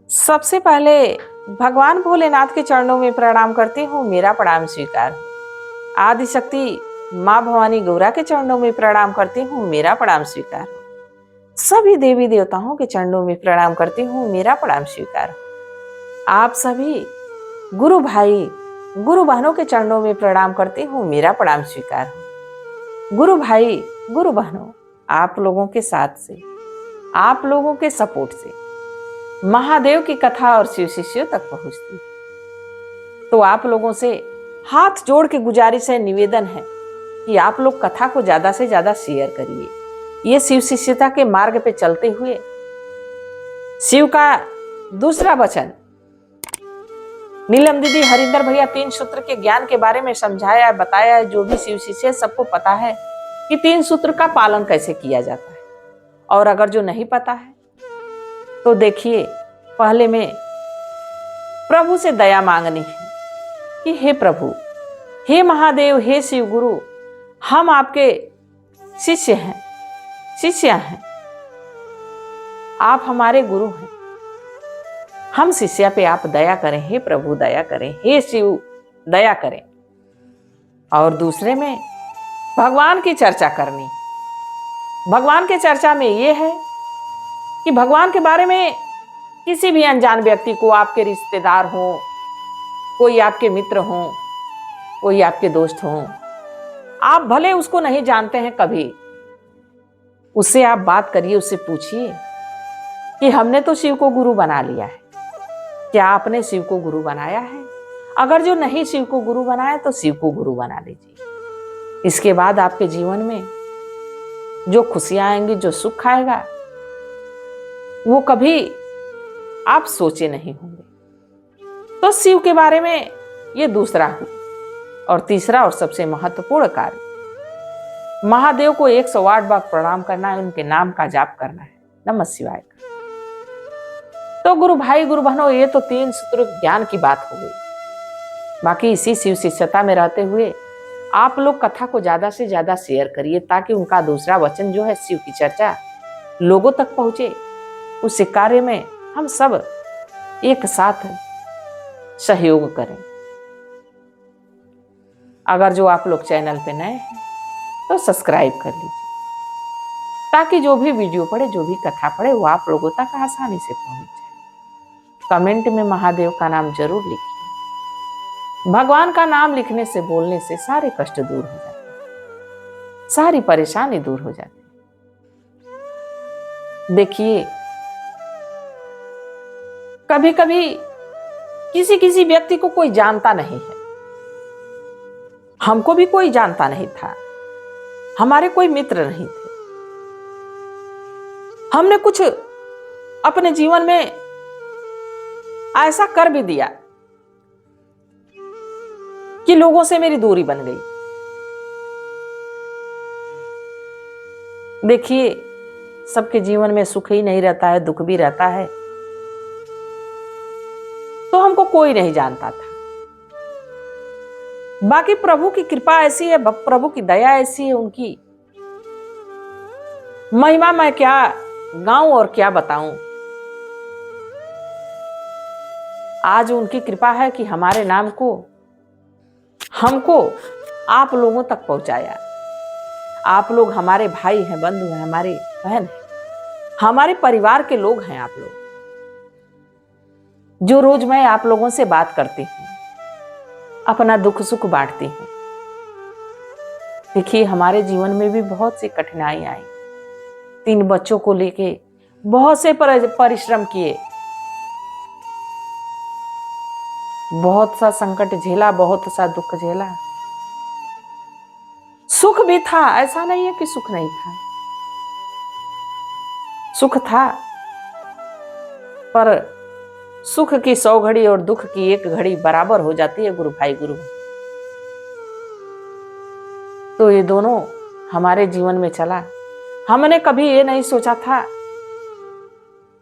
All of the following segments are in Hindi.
सबसे पहले भगवान भोलेनाथ के चरणों में प्रणाम करती हूँ, मेरा प्रणाम स्वीकार हो। आदिशक्ति माँ भवानी गौरा के चरणों में प्रणाम करती हूँ, मेरा प्रणाम स्वीकार हो। सभी देवी देवताओं के चरणों में प्रणाम करती हूँ, मेरा प्रणाम स्वीकार हो। आप सभी गुरु भाई गुरु बहनों के चरणों में प्रणाम करती हूँ, मेरा प्रणाम स्वीकार हो। गुरु भाई गुरु बहनों, आप लोगों के साथ से, आप लोगों के सपोर्ट से महादेव की कथा और शिव शिष्यों तक पहुंचती। तो आप लोगों से हाथ जोड़ के गुजारिश है, निवेदन है कि आप लोग कथा को ज्यादा से ज्यादा शेयर करिए। ये शिव शिष्यता के मार्ग पे चलते हुए शिव का दूसरा वचन नीलम दीदी, हरिंदर भैया 3 सूत्र के ज्ञान के बारे में समझाया है, बताया है। जो भी शिव शिष्य सबको पता है कि 3 सूत्र का पालन कैसे किया जाता है। और अगर जो नहीं पता है तो देखिए, पहले में प्रभु से दया मांगनी है कि हे प्रभु, हे महादेव, हे शिव गुरु, हम आपके शिष्य हैं, शिष्या हैं, आप हमारे गुरु हैं, हम शिष्या पे आप दया करें, हे प्रभु दया करें, हे शिव दया करें। और दूसरे में भगवान की चर्चा करनी। भगवान के चर्चा में यह है कि भगवान के बारे में किसी भी अनजान व्यक्ति को, आपके रिश्तेदार हों, कोई आपके मित्र हों, कोई आपके दोस्त हों, आप भले उसको नहीं जानते हैं, कभी उससे आप बात करिए, उससे पूछिए कि हमने तो शिव को गुरु बना लिया है, क्या आपने शिव को गुरु बनाया है? अगर जो नहीं शिव को गुरु बनाया तो शिव को गुरु बना लीजिए। इसके बाद आपके जीवन में जो खुशियां आएंगी, जो सुख आएगा, वो कभी आप सोचे नहीं होंगे। तो शिव के बारे में ये दूसरा हुआ। और तीसरा और सबसे महत्वपूर्ण कार्य, महादेव को 108 बार प्रणाम करना है, उनके नाम का जाप करना है, नमः शिवाय का। तो गुरु भाई गुरु बहनों, ये तो 3 सूत्र ज्ञान की बात हो गई। बाकी इसी शिव शिष्यता में रहते हुए आप लोग कथा को ज्यादा से ज्यादा शेयर करिए, ताकि उनका दूसरा वचन जो है शिव की चर्चा लोगों तक पहुंचे। उस कार्य में हम सब एक साथ सहयोग करें। अगर जो आप लोग चैनल पे नए हैं तो सब्सक्राइब कर लीजिए, ताकि जो भी वीडियो पड़े, जो भी कथा पड़े, वो आप लोगों तक आसानी से पहुंच जाए। कमेंट में महादेव का नाम जरूर लिखिए। भगवान का नाम लिखने से, बोलने से सारे कष्ट दूर हो जाते हैं, सारी परेशानी दूर हो जाती है। देखिए, कभी कभी किसी किसी व्यक्ति को कोई जानता नहीं है, हमको भी कोई जानता नहीं था, हमारे कोई मित्र नहीं थे। हमने कुछ अपने जीवन में ऐसा कर भी दिया कि लोगों से मेरी दूरी बन गई। देखिए, सबके जीवन में सुख ही नहीं रहता है, दुख भी रहता है। तो हमको कोई नहीं जानता था। बाकी प्रभु की कृपा ऐसी है, प्रभु की दया ऐसी है, उनकी महिमा मैं क्या गाऊं और क्या बताऊं। आज उनकी कृपा है कि हमारे नाम को, हमको आप लोगों तक पहुंचाया। आप लोग हमारे भाई हैं, बंधु हैं, हमारे बहन हैं, हमारे परिवार के लोग हैं। आप लोग जो रोज मैं आप लोगों से बात करती हूँ, अपना दुख सुख बांटती हूँ। देखिए, हमारे जीवन में भी बहुत सी कठिनाई आई। 3 बच्चों को लेके बहुत से परिश्रम किए, बहुत सा संकट झेला, बहुत सा दुख झेला। सुख भी था, ऐसा नहीं है कि सुख नहीं था, सुख था, पर सुख की 100 घड़ी और दुख की 1 घड़ी बराबर हो जाती है गुरु भाई गुरु। तो ये दोनों हमारे जीवन में चला। हमने कभी ये नहीं सोचा था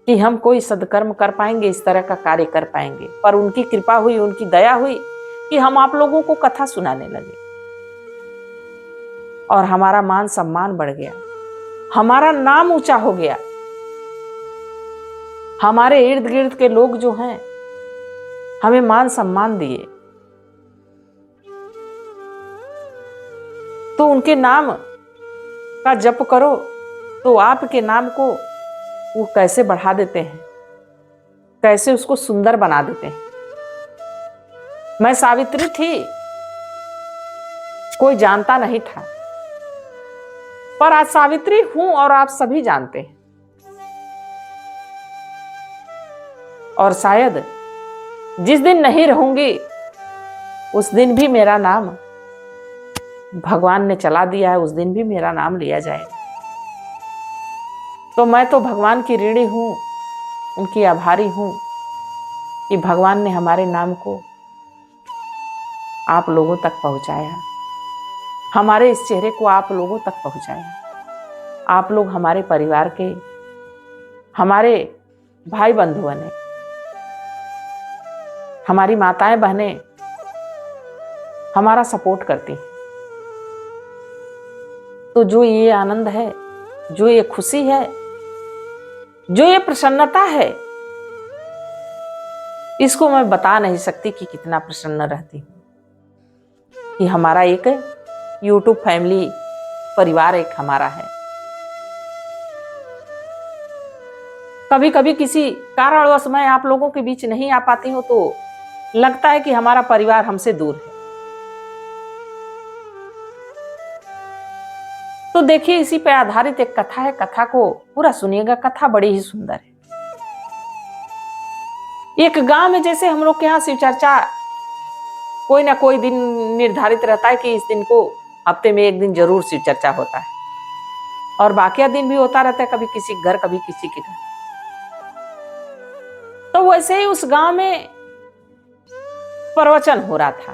कि हम कोई सदकर्म कर पाएंगे, इस तरह का कार्य कर पाएंगे, पर उनकी कृपा हुई, उनकी दया हुई कि हम आप लोगों को कथा सुनाने लगे और हमारा मान सम्मान बढ़ गया, हमारा नाम ऊंचा हो गया। हमारे इर्द गिर्द के लोग जो हैं हमें मान सम्मान दिए, तो उनके नाम का जप करो तो आपके नाम को वो कैसे बढ़ा देते हैं, कैसे उसको सुंदर बना देते हैं। मैं सावित्री थी, कोई जानता नहीं था, पर आज सावित्री हूं और आप सभी जानते हैं। और शायद जिस दिन नहीं रहूंगी उस दिन भी मेरा नाम भगवान ने चला दिया है, उस दिन भी मेरा नाम लिया जाएगा। तो मैं तो भगवान की ऋणी हूं, उनकी आभारी हूं कि भगवान ने हमारे नाम को आप लोगों तक पहुंचाया, हमारे इस चेहरे को आप लोगों तक पहुंचाया। आप लोग हमारे परिवार के, हमारे भाई बंधुओं ने, हमारी माताएं बहनें हमारा सपोर्ट करती हैं। तो जो ये आनंद है, जो ये खुशी है, जो ये प्रसन्नता है, इसको मैं बता नहीं सकती कि कितना प्रसन्न रहती हूं कि हमारा एक YouTube फैमिली परिवार एक हमारा है। कभी कभी किसी कारणवश मैं आप लोगों के बीच नहीं आ पाती हूं तो लगता है कि हमारा परिवार हमसे दूर है। तो देखिए, इसी पे आधारित एक कथा है, कथा को पूरा सुनिएगा, कथा बड़ी ही सुंदर है। एक गांव में जैसे हम लोग के यहाँ शिव चर्चा कोई ना कोई दिन निर्धारित रहता है कि इस दिन को हफ्ते में एक दिन जरूर शिव चर्चा होता है, और बाकी दिन भी होता रहता है, कभी किसी के घर कभी किसी के घर। तो वैसे ही उस गांव में प्रवचन हो रहा था।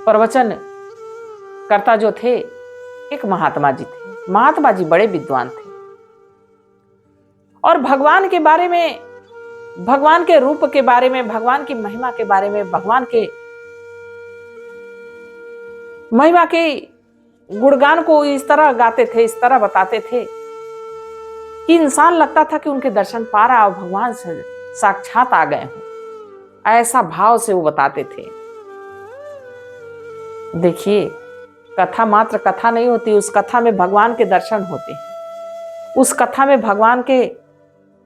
प्रवचन करता जो थे एक महात्मा जी थे। महात्मा जी बड़े विद्वान थे और भगवान के बारे में, भगवान के रूप के बारे में, भगवान की महिमा के बारे में, भगवान के महिमा के गुणगान को इस तरह गाते थे, इस तरह बताते थे कि इंसान लगता था कि उनके दर्शन पा रहा और भगवान से साक्षात आ गए हों। ऐसा भाव से वो बताते थे। देखिए, कथा मात्र कथा नहीं होती, उस कथा में भगवान के दर्शन होते हैं। उस कथा में भगवान के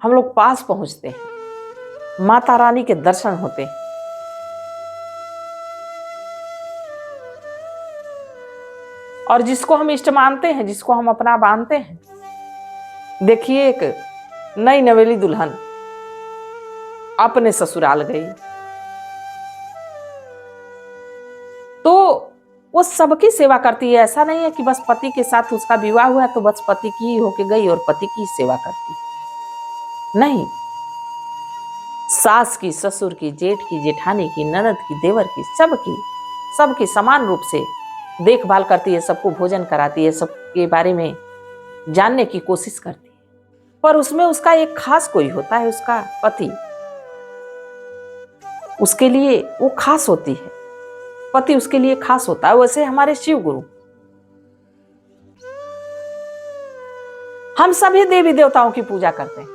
हम लोग पास पहुंचते हैं, माता रानी के दर्शन होते हैं। और जिसको हम इष्ट मानते हैं, जिसको हम अपना मानते हैं, देखिए एक नई नवेली दुल्हन अपने ससुराल गई तो वो सबकी सेवा करती है। ऐसा नहीं है कि बस पति के साथ उसका विवाह हुआ तो बस पति की ही होके गई और पति की सेवा करती है। नहीं, सास की, ससुर की, जेठ की, जेठानी की, ननद की, देवर की, सबकी समान रूप से देखभाल करती है, सबको भोजन कराती है, सबके बारे में जानने की कोशिश करती है। पर उसमें उसका एक खास कोई होता है, उसका पति, उसके लिए वो खास होती है, पति उसके लिए खास होता है। वैसे हमारे शिव गुरु, हम सभी देवी देवताओं की पूजा करते हैं।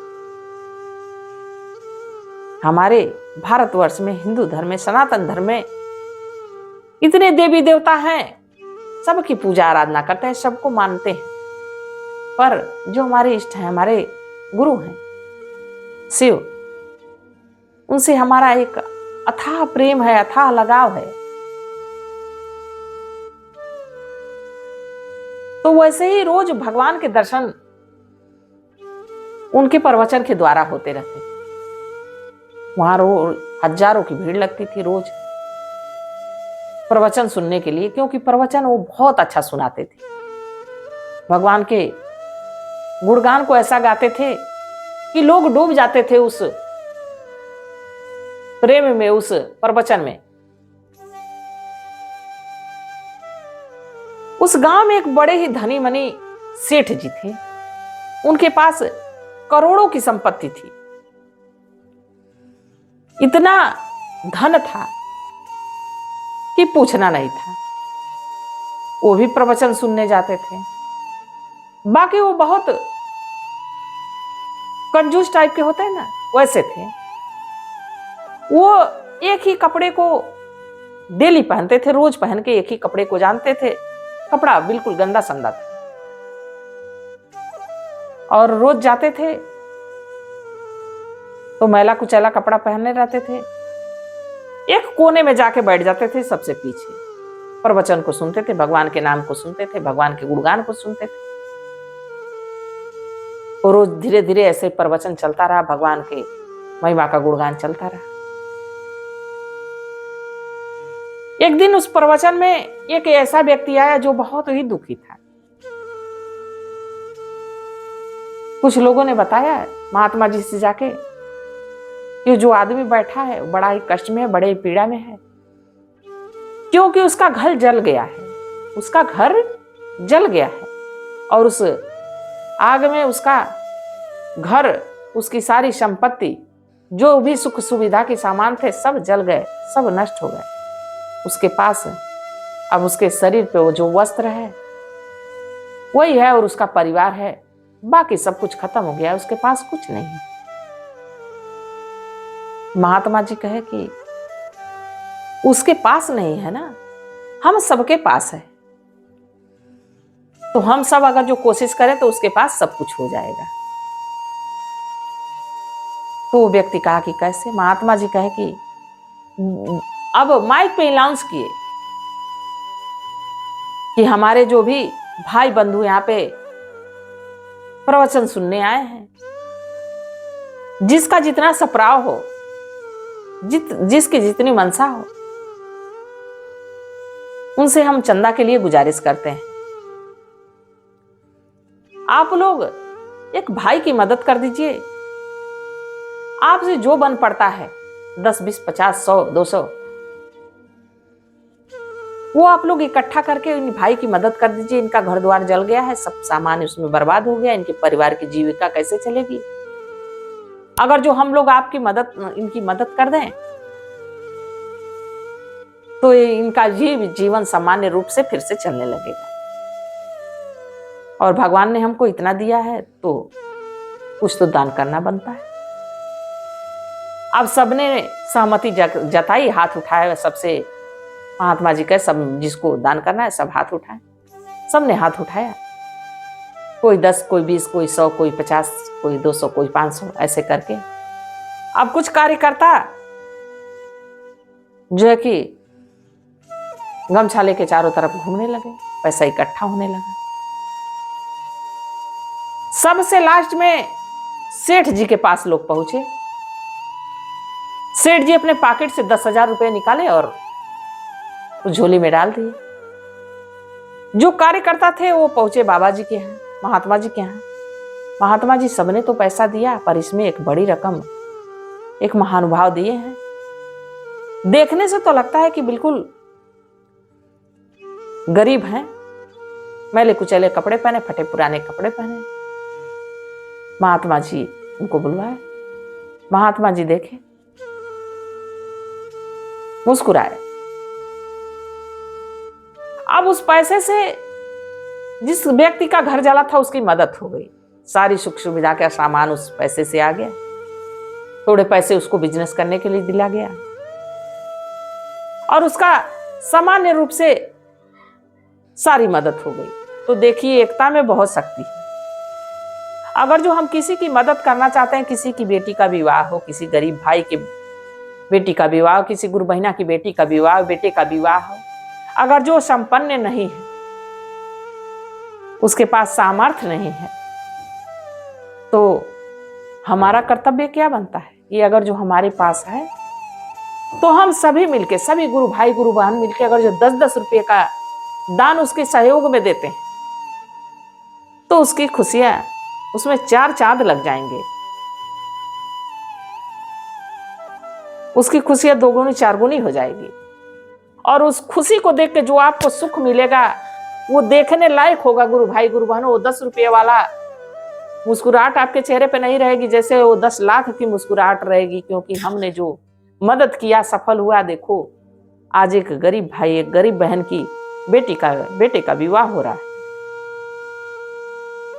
हमारे भारतवर्ष में, हिंदू धर्म में, सनातन धर्म में इतने देवी देवता हैं, सबकी पूजा आराधना करते हैं, सबको मानते हैं। पर जो हमारे इष्ट हैं, हमारे गुरु हैं शिव, उनसे हमारा एक अथाह प्रेम है, अथाह लगाव है। तो वैसे ही रोज भगवान के दर्शन उनके प्रवचन के द्वारा होते रहते थे। वहां रोज हजारों की भीड़ लगती थी रोज प्रवचन सुनने के लिए, क्योंकि प्रवचन वो बहुत अच्छा सुनाते थे। भगवान के गुणगान को ऐसा गाते थे कि लोग डूब जाते थे उस प्रेम में, उस प्रवचन में। उस गांव में एक बड़े ही धनी मनी सेठ जी थे। उनके पास करोड़ों की संपत्ति थी, इतना धन था कि पूछना नहीं था। वो भी प्रवचन सुनने जाते थे। बाकी वो बहुत कंजूस टाइप के होते हैं ना, वैसे थे। वो एक ही कपड़े को डेली पहनते थे, रोज पहन के एक ही कपड़े को जानते थे। कपड़ा बिल्कुल गंदा संदा था और रोज जाते थे तो मैला कुचैला कपड़ा पहने रहते थे। एक कोने में जाके बैठ जाते थे सबसे पीछे, प्रवचन को सुनते थे, भगवान के नाम को सुनते थे, भगवान के गुणगान को सुनते थे। और रोज धीरे धीरे ऐसे प्रवचन चलता रहा, भगवान के महिमा का गुणगान चलता रहा। एक दिन उस प्रवचन में एक ऐसा व्यक्ति आया जो बहुत ही दुखी था। कुछ लोगों ने बताया महात्मा जी से जाके, ये जो आदमी बैठा है बड़ा ही कष्ट में है, बड़े ही पीड़ा में है, क्योंकि उसका घर जल गया है। उसका घर जल गया है और उस आग में उसका घर, उसकी सारी संपत्ति, जो भी सुख सुविधा के सामान थे सब जल गए, सब नष्ट हो गए। उसके पास अब उसके शरीर पे वो जो वस्त्र है वही है और उसका परिवार है, बाकी सब कुछ खत्म हो गया, उसके पास कुछ नहीं है। महात्मा जी कहे कि उसके पास नहीं है ना, हम सबके पास है, तो हम सब अगर जो कोशिश करें तो उसके पास सब कुछ हो जाएगा। तो वो व्यक्ति कहा कि कैसे? महात्मा जी कहे कि अब माइक पे अनाउंस किए कि हमारे जो भी भाई बंधु यहाँ पे प्रवचन सुनने आए हैं, जिसका जितना सपराव हो, जिसकी जितनी मनसा हो, उनसे हम चंदा के लिए गुजारिश करते हैं। आप लोग एक भाई की मदद कर दीजिए, आपसे जो बन पड़ता है 10, 20, 50, 100, 200, वो आप लोग इकट्ठा करके इन भाई की मदद कर दीजिए। इनका घर द्वार जल गया है, सब सामान उसमें बर्बाद हो गया, इनके परिवार की जीविका कैसे चलेगी? अगर जो हम लोग आपकी मदद, इनकी मदद कर दें तो इनका जीवन सामान्य रूप से फिर से चलने लगेगा। और भगवान ने हमको इतना दिया है तो कुछ तो दान करना बनता है। अब सबने सहमति जताई, हाथ उठाए, सबसे महात्मा जी कहे सब जिसको दान करना है सब हाथ उठाए। सबने हाथ उठाया, कोई 10, कोई 20, कोई 100, कोई 50, कोई 200, कोई 500, ऐसे करके अब कुछ कार्यकर्ता जो है कि गमछा लेके चारों तरफ घूमने लगे, पैसा इकट्ठा होने लगा। सबसे लास्ट में सेठ जी के पास लोग पहुंचे। सेठ जी अपने पॉकेट से 10,000 रुपए निकाले और झोली में डाल दिए। जो कार्यकर्ता थे वो पहुंचे बाबा जी के यहाँ, महात्मा जी के यहाँ। महात्मा जी सबने तो पैसा दिया, पर इसमें एक बड़ी रकम एक महानुभाव दिए हैं। देखने से तो लगता है कि बिल्कुल गरीब हैं, मैले कुचैले कपड़े पहने, फटे पुराने कपड़े पहने। महात्मा जी उनको बुलवाए, महात्मा जी देखे, मुस्कुराए। अब उस पैसे से जिस व्यक्ति का घर जला था उसकी मदद हो गई, सारी सुख सुविधा का सामान उस पैसे से आ गया। थोड़े पैसे उसको बिजनेस करने के लिए दिला गया और उसका सामान्य रूप से सारी मदद हो गई। तो देखिए, एकता में बहुत शक्ति है। अगर जो हम किसी की मदद करना चाहते हैं, किसी की बेटी का विवाह हो, किसी गरीब भाई के बेटी का विवाह, किसी गुरु बहिना की बेटी का विवाह, बेटे का विवाह हो, अगर जो संपन्न नहीं है, उसके पास सामर्थ्य नहीं है, तो हमारा कर्तव्य क्या बनता है? ये अगर जो हमारे पास है तो हम सभी मिलके, सभी गुरु भाई गुरु बहन मिलके अगर जो 10-10 रुपये का दान उसके सहयोग में देते हैं तो उसकी खुशियां, उसमें 4 चांद लग जाएंगे। उसकी खुशियां 2 गुनी 4 गुनी हो जाएगी और उस खुशी को देख के जो आपको सुख मिलेगा वो देखने लायक होगा। गुरु भाई गुरु बहनों, वो 10 रुपये वाला मुस्कुराहट आपके चेहरे पे नहीं रहेगी, जैसे वो 10 लाख की मुस्कुराहट रहेगी, क्योंकि हमने जो मदद किया सफल हुआ। देखो, आज एक गरीब भाई, एक गरीब बहन की बेटे का विवाह हो रहा है।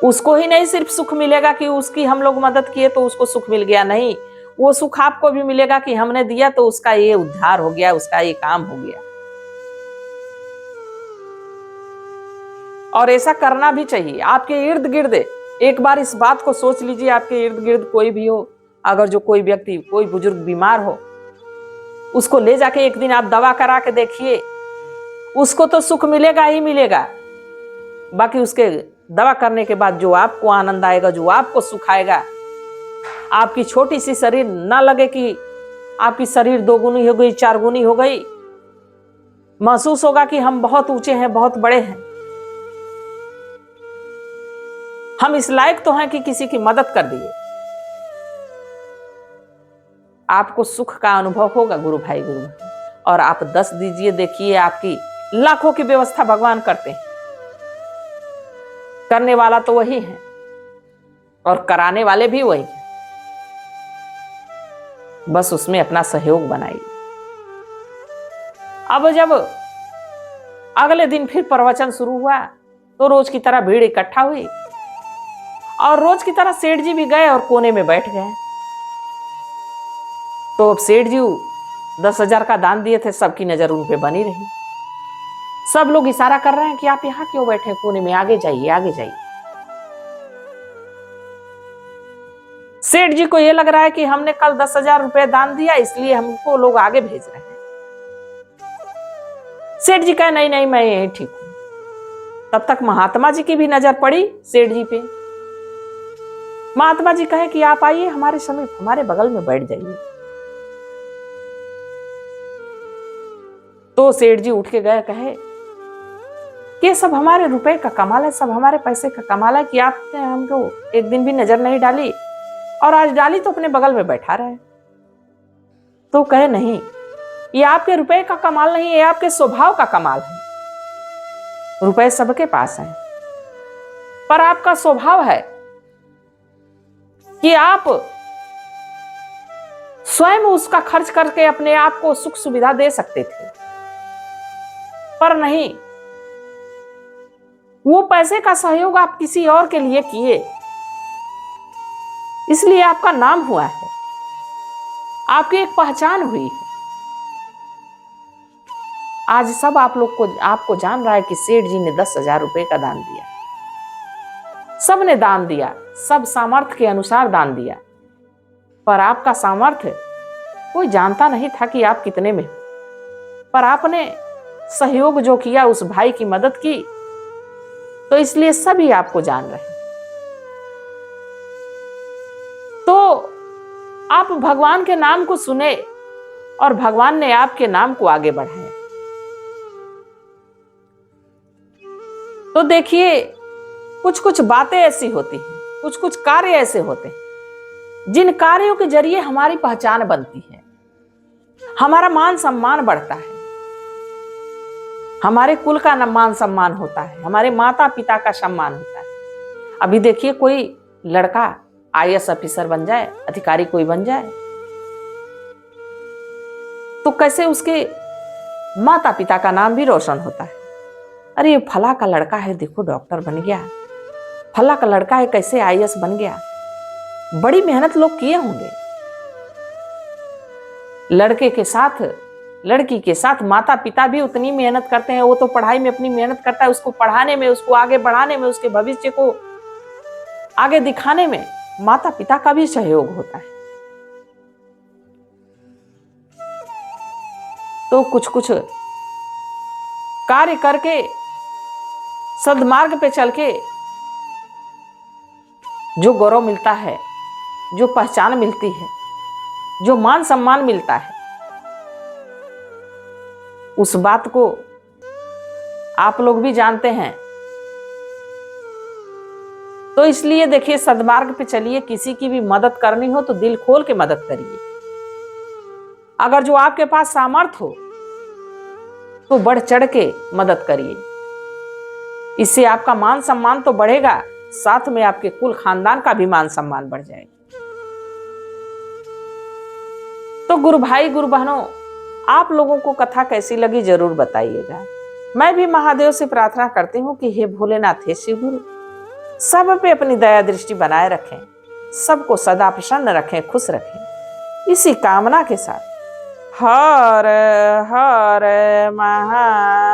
उसको ही नहीं सिर्फ सुख मिलेगा कि उसकी हम लोग मदद किए तो उसको सुख मिल गया, नहीं, वो सुख आपको भी मिलेगा कि हमने दिया तो उसका ये उद्धार हो गया, उसका ये काम हो गया। और ऐसा करना भी चाहिए। आपके इर्द गिर्द एक बार इस बात को सोच लीजिए, आपके इर्द गिर्द कोई भी हो, अगर जो कोई व्यक्ति, कोई बुजुर्ग बीमार हो, उसको ले जाके एक दिन आप दवा करा के देखिए, उसको तो सुख मिलेगा ही मिलेगा, बाकी उसके दवा करने के बाद जो आपको आनंद आएगा, जो आपको सुख आएगा, आपकी छोटी सी शरीर ना लगे कि आपकी शरीर 2 गुनी हो गई, 4 गुनी हो गई, महसूस होगा कि हम बहुत ऊंचे हैं, बहुत बड़े हैं, हम इस लायक तो हैं कि किसी की मदद कर दिए। आपको सुख का अनुभव होगा गुरु भाई, गुरु भाई। और आप 10 दीजिए, देखिए आपकी लाखों की व्यवस्था भगवान करते हैं। करने वाला तो वही है और कराने वाले भी वही है, बस उसमें अपना सहयोग बनाइए। अब जब अगले दिन फिर प्रवचन शुरू हुआ तो रोज की तरह भीड़ इकट्ठा हुई और रोज की तरह सेठ जी भी गए और कोने में बैठ गए। तो अब सेठ जी 10,000 का दान दिए थे, सबकी नजर उन पे बनी रही। सब लोग इशारा कर रहे हैं कि आप यहां क्यों बैठे कोने में, आगे जाइए, आगे जाइए। सेठ जी को यह लग रहा है कि हमने कल 10,000 रुपए दान दिया, इसलिए हमको लोग आगे भेज रहे हैं। सेठ जी कहे नहीं नहीं, मैं यही ठीक हूं। तब तक महात्मा जी की भी नजर पड़ी सेठ जी पे। महात्मा जी कहे कि आप आइए हमारे समीप, हमारे बगल में बैठ जाइए। तो सेठ जी उठ के गए, कहे कि सब हमारे रुपए का कमाल है, सब हमारे पैसे का कमाल है कि आपने हमको एक दिन भी नजर नहीं डाली और आज डाली तो अपने बगल में बैठा रहे। तो कहे नहीं, ये आपके रुपए का कमाल नहीं, ये आपके स्वभाव का कमाल है। रुपए सबके पास हैं, पर आपका स्वभाव है कि आप स्वयं उसका खर्च करके अपने आप को सुख सुविधा दे सकते थे, पर नहीं, वो पैसे का सहयोग आप किसी और के लिए किए, इसलिए आपका नाम हुआ है, आपकी एक पहचान हुई है। आज सब आप लोग को, आपको जान रहा है कि सेठ जी ने 10,000 रुपए का दान दिया। सब ने दान दिया, सब सामर्थ्य के अनुसार दान दिया, पर आपका सामर्थ्य कोई जानता नहीं था कि आप कितने में, पर आपने सहयोग जो किया, उस भाई की मदद की, तो इसलिए सभी आपको जान रहे हैं। तो आप भगवान के नाम को सुने और भगवान ने आपके नाम को आगे बढ़ाया। तो देखिए, कुछ कुछ बातें ऐसी होती हैं, कुछ कुछ कार्य ऐसे होते हैं जिन कार्यों के जरिए हमारी पहचान बनती है, हमारा मान सम्मान बढ़ता है, हमारे कुल का मान सम्मान होता है, हमारे माता पिता का सम्मान होता है। अभी देखिए, कोई लड़का IAS ऑफिसर बन जाए, अधिकारी कोई बन जाए, तो कैसे उसके माता पिता का नाम भी रोशन होता है। अरे ये फला का लड़का है, देखो डॉक्टर बन गया, फला का लड़का है कैसे IAS बन गया। बड़ी मेहनत लोग किए होंगे। लड़के के साथ, लड़की के साथ माता पिता भी उतनी मेहनत करते हैं। वो तो पढ़ाई में अपनी मेहनत करता है, उसको पढ़ाने में, उसको आगे बढ़ाने में, उसके भविष्य को आगे दिखाने में माता पिता का भी सहयोग होता है। तो कुछ कुछ कार्य करके, सद्मार्ग पे चल के जो गौरव मिलता है, जो पहचान मिलती है, जो मान सम्मान मिलता है, उस बात को आप लोग भी जानते हैं। तो इसलिए देखिए, सद्मार्ग पे चलिए, किसी की भी मदद करनी हो तो दिल खोल के मदद करिए। अगर जो आपके पास सामर्थ्य हो तो बढ़ चढ़ के मदद करिए। इससे आपका मान सम्मान तो बढ़ेगा, साथ में आपके कुल खानदान का भी मान सम्मान बढ़ जाएगा। तो गुरु भाई, गुरु बहनों, आप लोगों को कथा कैसी लगी जरूर बताइएगा। मैं भी महादेव से प्रार्थना करती हूँ कि हे भोलेनाथ, हे शिव गुरु, सब पे अपनी दया दृष्टि बनाए रखें, सबको सदा प्रसन्न रखें, खुश रखें। इसी कामना के साथ हर हर महादेव।